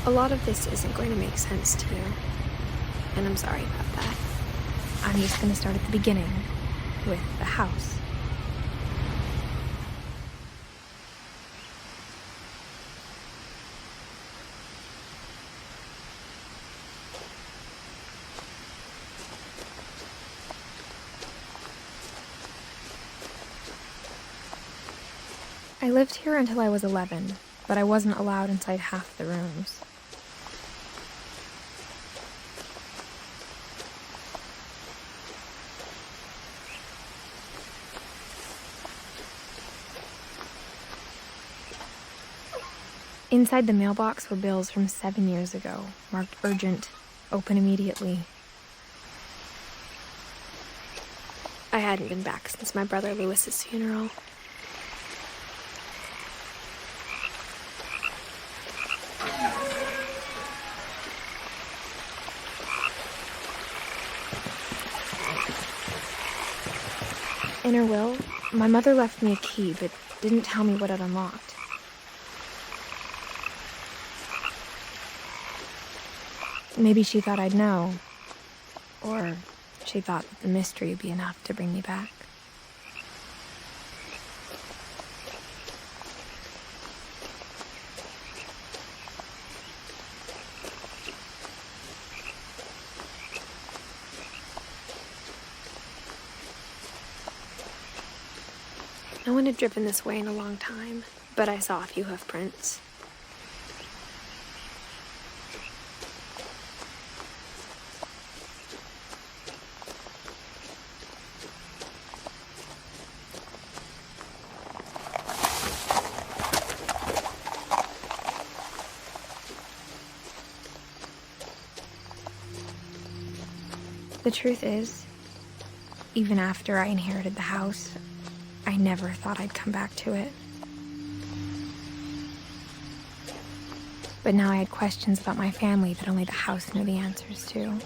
A lot of this isn't going to make sense to you, and I'm sorry about that. I'm just going to start at the beginning, with the house. I lived here until I was 11, but I wasn't allowed inside half the rooms. Inside the mailbox were bills from 7 years ago, marked urgent, open immediately. I hadn't been back since my brother Lewis's funeral. In her will, my mother left me a key, but didn't tell me what it unlocked. Maybe she thought I'd know, or she thought that the mystery would be enough to bring me back. No one had driven this way in a long time, but I saw a few hoof prints. The truth is, even after I inherited the house, I never thought I'd come back to it. But now I had questions about my family that only the house knew the answers to.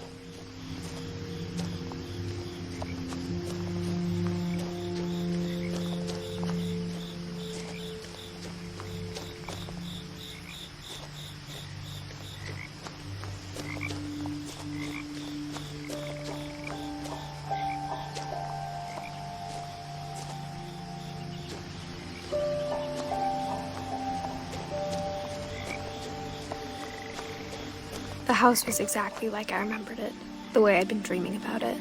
The house was exactly like I remembered it, the way I'd been dreaming about it.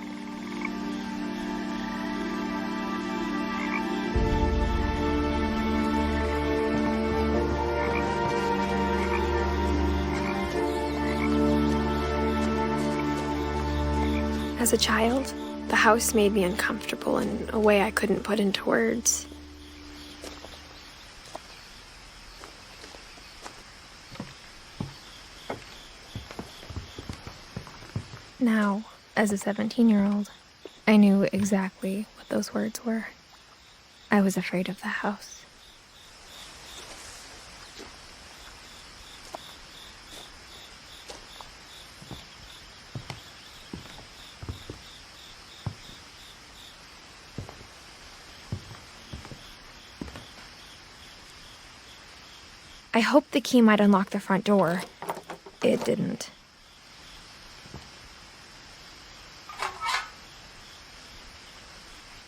As a child, the house made me uncomfortable in a way I couldn't put into words. Now, as a 17-year-old, I knew exactly what those words were. I was afraid of the house. I hoped the key might unlock the front door. It didn't.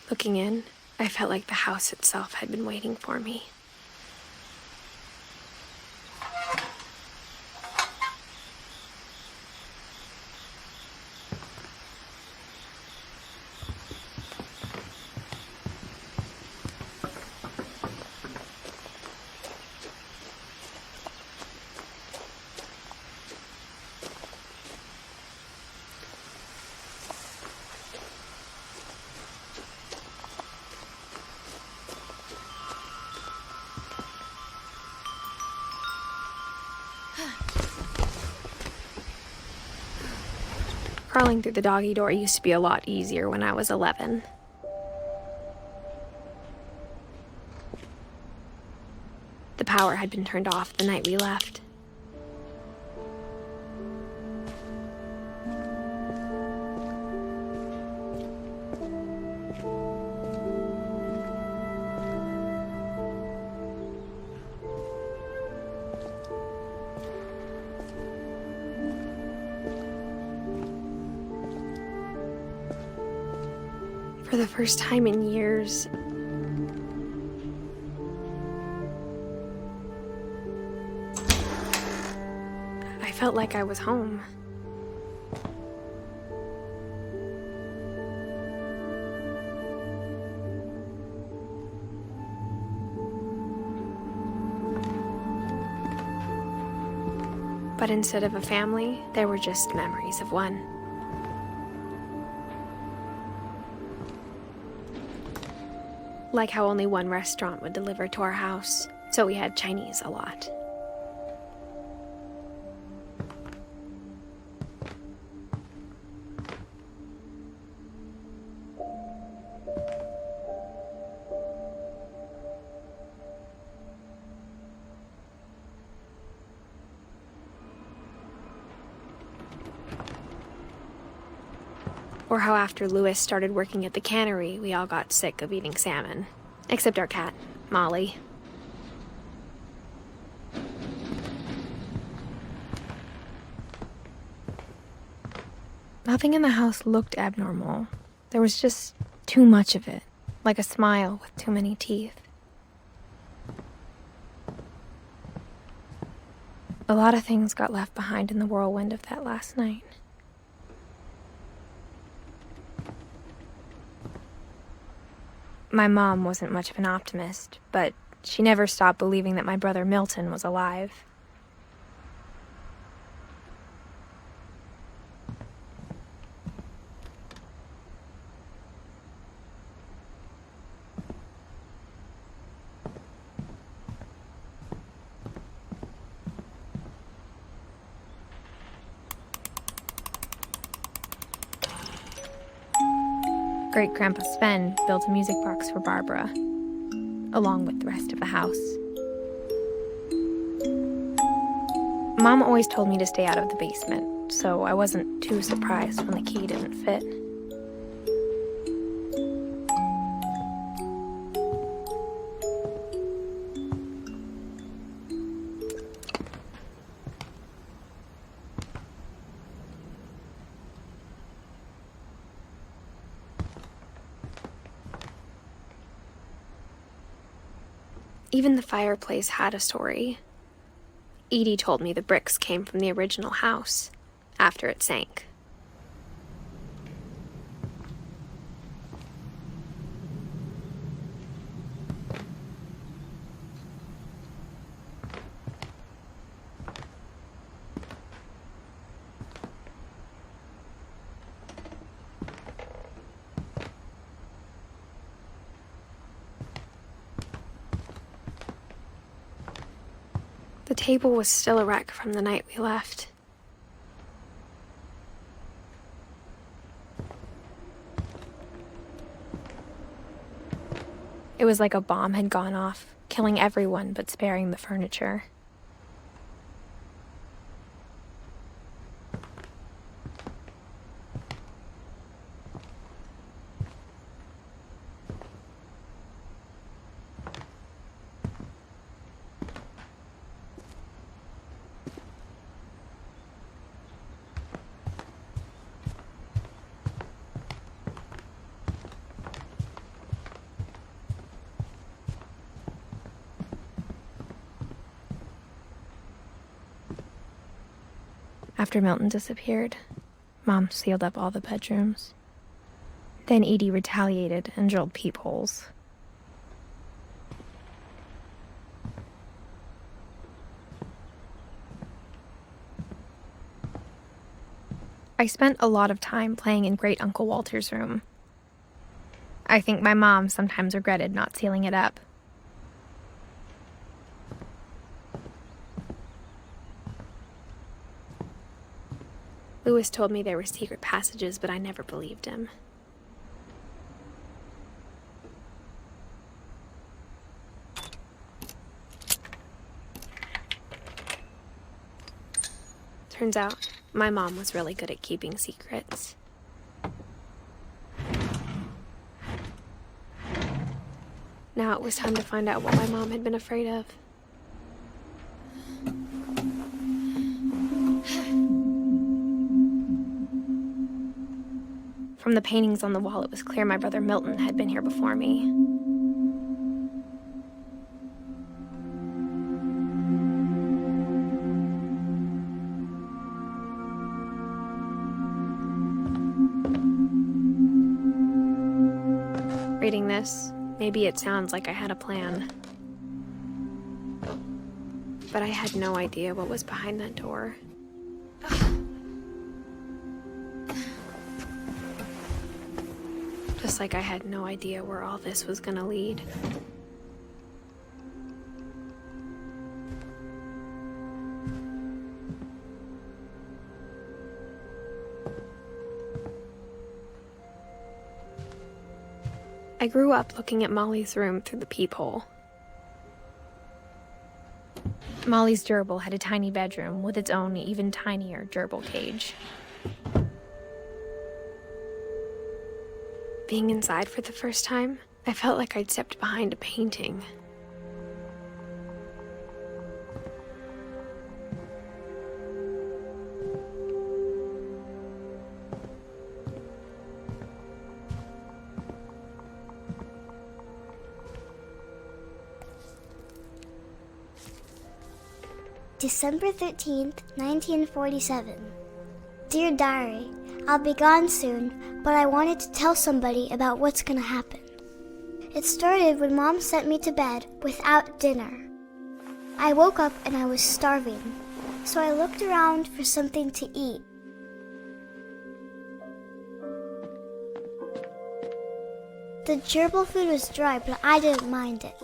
Looking in, I felt like the house itself had been waiting for me. Crawling through the doggy door used to be a lot easier when I was 11. The power had been turned off the night we left. For the first time in years, I felt like I was home. But instead of a family, there were just memories of one. Like how only one restaurant would deliver to our house, so we had Chinese a lot. Or how after Louis started working at the cannery, we all got sick of eating salmon. Except our cat, Molly. Nothing in the house looked abnormal. There was just too much of it, like a smile with too many teeth. A lot of things got left behind in the whirlwind of that last night. My mom wasn't much of an optimist, but she never stopped believing that my brother Milton was alive. Great-Grandpa Sven built a music box for Barbara, along with the rest of the house. Mom always told me to stay out of the basement, so I wasn't too surprised when the key didn't fit. Even the fireplace had a story. Edie told me the bricks came from the original house, after it sank. The table was still a wreck from the night we left. It was like a bomb had gone off, killing everyone but sparing the furniture. After Milton disappeared, Mom sealed up all the bedrooms. Then Edie retaliated and drilled peepholes. I spent a lot of time playing in Great Uncle Walter's room. I think my mom sometimes regretted not sealing it up. Louis told me there were secret passages, but I never believed him. Turns out, my mom was really good at keeping secrets. Now it was time to find out what my mom had been afraid of. From From the paintings on the wall, it was clear my brother Milton had been here before me. Reading this, maybe it sounds like I had a plan. But I had no idea what was behind that door. Just like I had no idea where all this was gonna lead. I grew up looking at Molly's room through the peephole. Molly's gerbil had a tiny bedroom with its own even tinier gerbil cage. Being inside for the first time, I felt like I'd stepped behind a painting. December 13th, 1947. Dear Diary, I'll be gone soon, but I wanted to tell somebody about what's gonna happen. It started when Mom sent me to bed without dinner. I woke up and I was starving, so I looked around for something to eat. The gerbil food was dry, but I didn't mind it.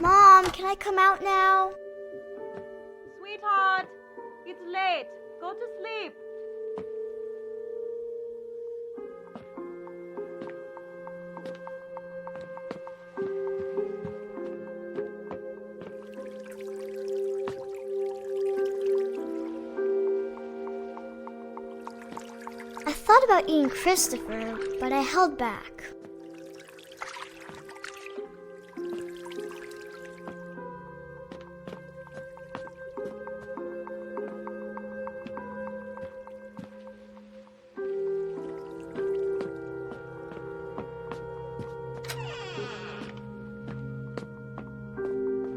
Mom, can I come out now? Sweetheart, it's late. Go to sleep. I thought about eating Christopher, but I held back.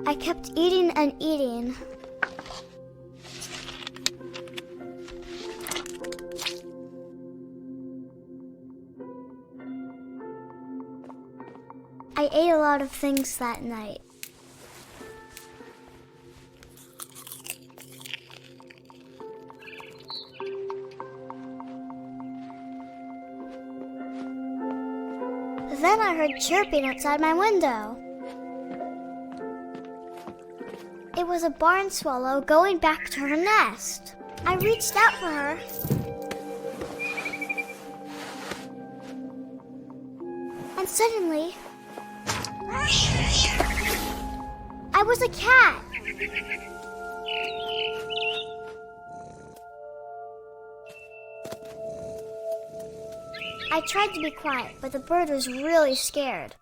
I kept eating and eating. I ate a lot of things that night. Then I heard chirping outside my window. It was a barn swallow going back to her nest. I reached out for her. And suddenly, I was a cat. I tried to be quiet, but the bird was really scared.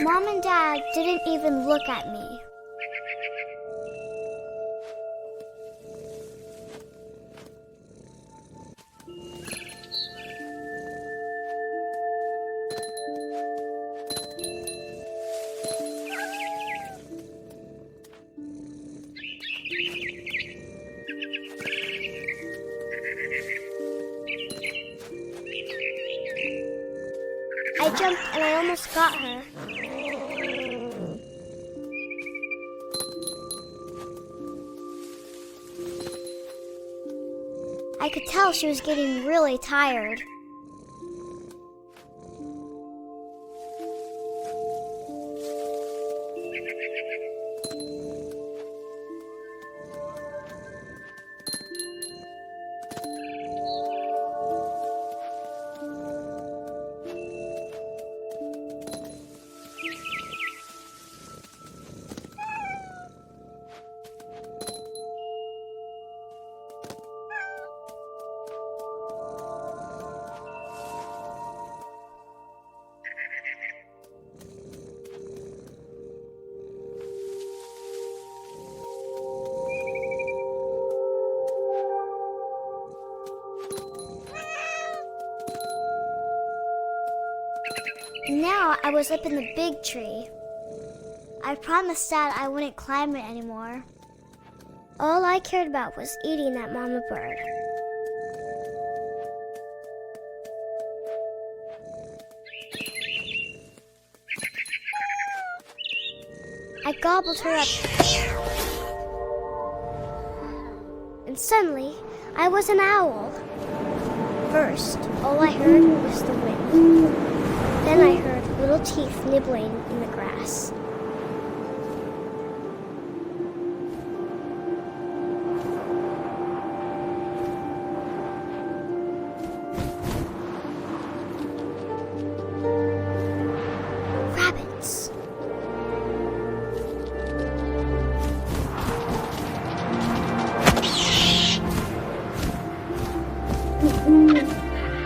Mom and Dad didn't even look at me. I jumped and I almost got her. I could tell she was getting really tired. now I was up in the big tree. I promised Dad I wouldn't climb it anymore. All I cared about was eating that mama bird. I gobbled her up. And suddenly, I was an owl. First, all I heard was the wind. Then I heard little teeth nibbling in the grass. Rabbits.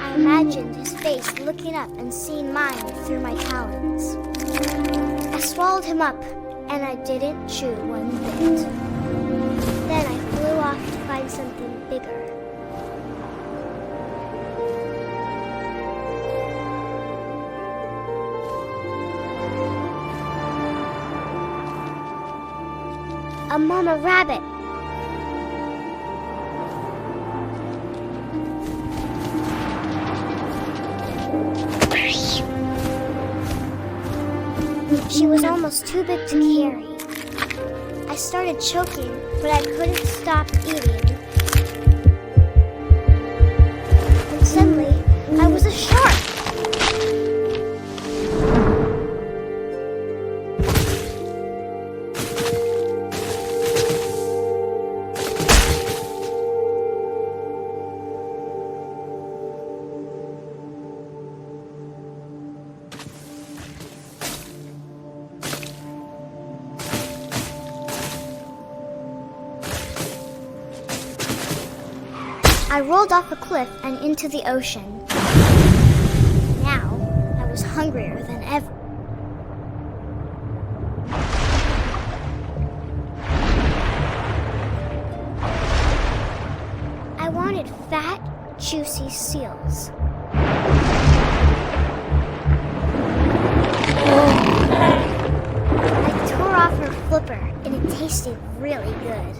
I imagined his face looking up and seeing mine through my talons. I swallowed him up, and I didn't chew one bit. Then I flew off to find something bigger. A mama rabbit. She was almost too big to carry. I started choking, but I couldn't stop eating. And suddenly, I was a shark. I rolled off a cliff and into the ocean. Now, I was hungrier than ever. I wanted fat, juicy seals. I tore off her flipper, and it tasted really good.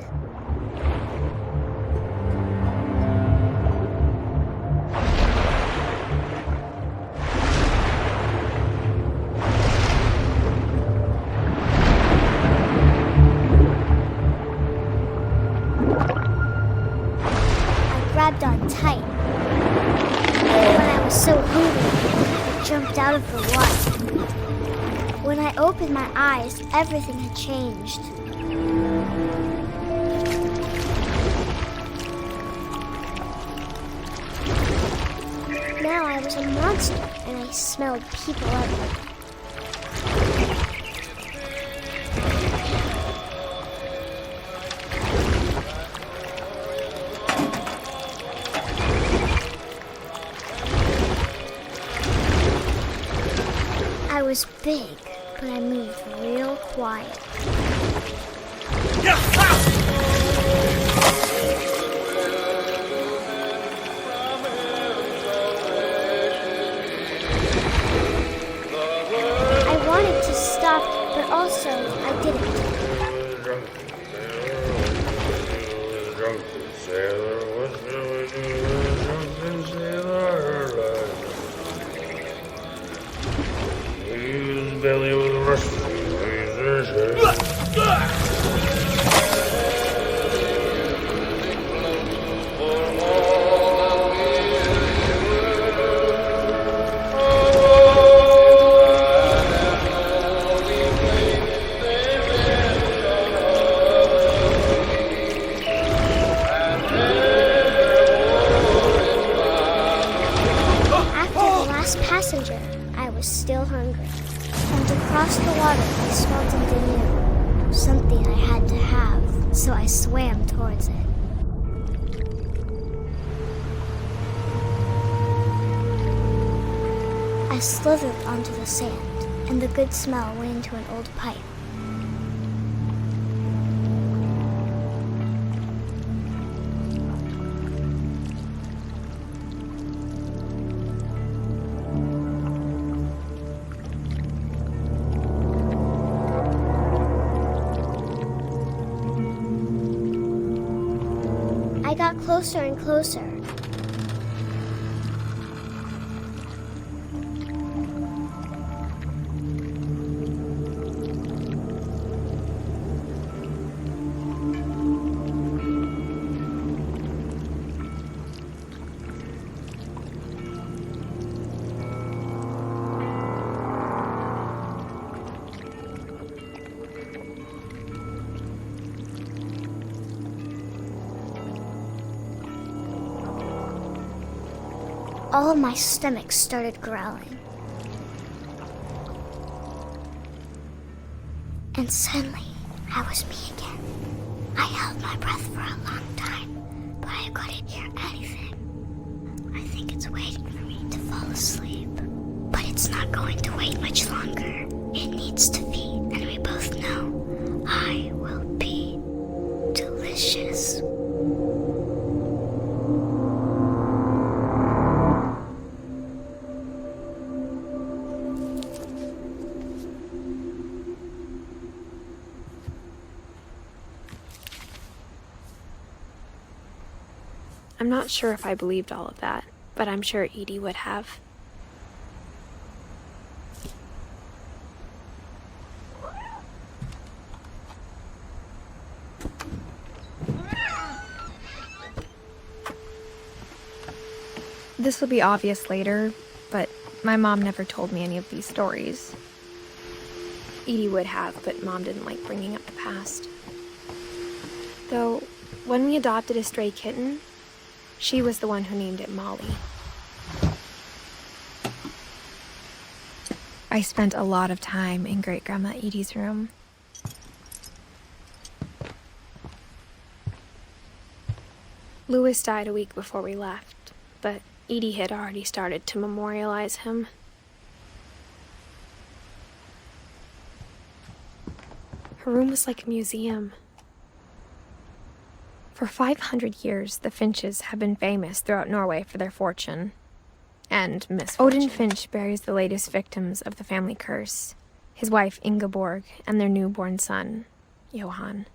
Grabbed on tight. When I was so hungry, I jumped out of the water. When I opened my eyes, everything had changed. Now I was a monster, and I smelled people everywhere. I was big, but I moved real quiet. I wanted to stop, but also I didn't. Belly with a rush. After the last passenger, I was still hungry. And across the water, I smelled something new. Something I had to have, so I swam towards it. I slithered onto the sand, and the good smell went into an old pipe. got closer and closer. All of my stomach started growling. And suddenly, I was me again. I held my breath for a long time, but I couldn't hear anything. I think it's waiting for me to fall asleep. But it's not going to wait much longer. It needs to feed, and we both know I will be delicious. I'm not sure if I believed all of that, but I'm sure Edie would have. This will be obvious later, but my mom never told me any of these stories. Edie would have, but Mom didn't like bringing up the past. Though, when we adopted a stray kitten, she was the one who named it Molly. I spent a lot of time in Great-Grandma Edie's room. Louis died a week before we left, but Edie had already started to memorialize him. Her room was like a museum. For 500 years, the Finches have been famous throughout Norway for their fortune and misfortune. Odin Finch buries the latest victims of the family curse, his wife Ingeborg and their newborn son, Johan.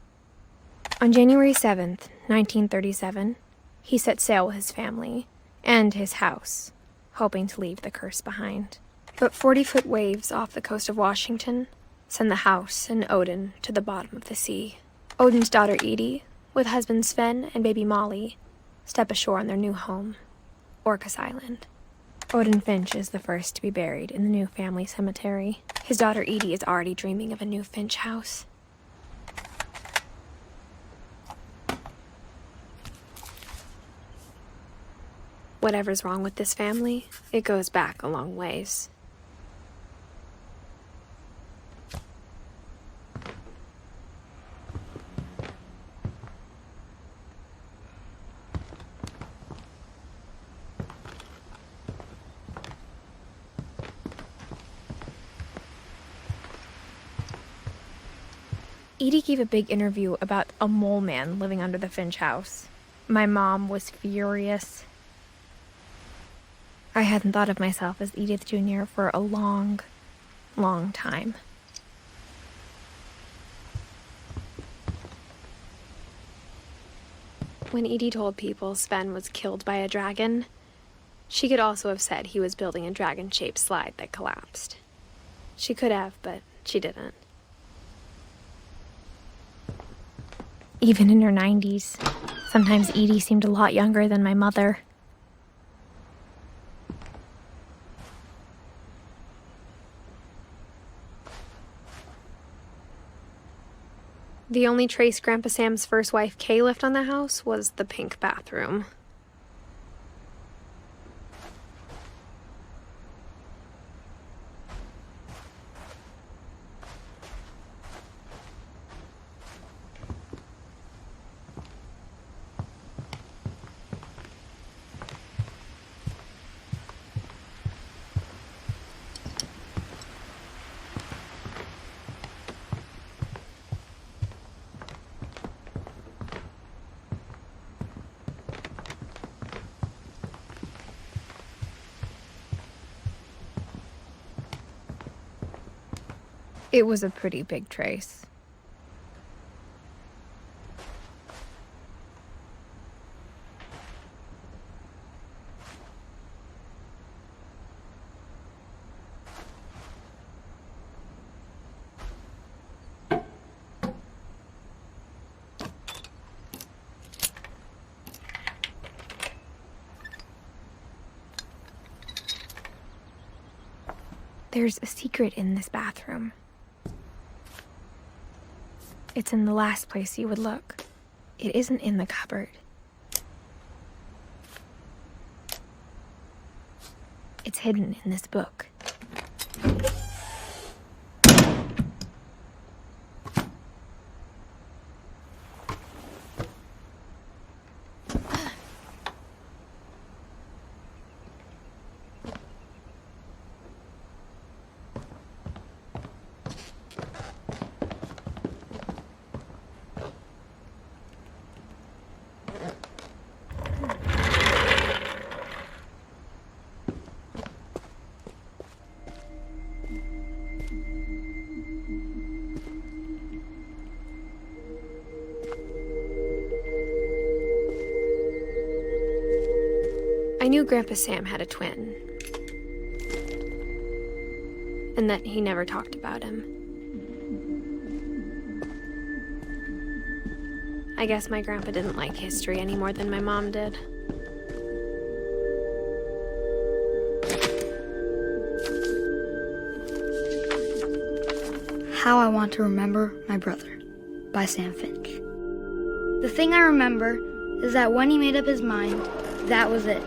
On January 7th, 1937, he set sail with his family and his house, hoping to leave the curse behind. But 40-foot waves off the coast of Washington send the house and Odin to the bottom of the sea. Odin's daughter Edie, with husband Sven and baby Molly, step ashore on their new home, Orcas Island. Odin Finch is the first to be buried in the new family cemetery. His daughter Edie is already dreaming of a new Finch house. Whatever's wrong with this family, it goes back a long ways. Edie gave a big interview about a mole man living under the Finch house. My mom was furious. I hadn't thought of myself as Edith Jr. for a long, long time. When Edie told people Sven was killed by a dragon, she could also have said he was building a dragon-shaped slide that collapsed. She could have, but she didn't. Even in her 90s, sometimes Edie seemed a lot younger than my mother. The only trace Grandpa Sam's first wife Kay left on the house was the pink bathroom. It was a pretty big trace. There's a secret in this bathroom. It's in the last place you would look. It isn't in the cupboard. It's hidden in this book. I knew Grandpa Sam had a twin, and that he never talked about him. I guess my grandpa didn't like history any more than my mom did. How I Want to Remember My Brother by Sam Finch. The thing I remember is that when he made up his mind, that was it.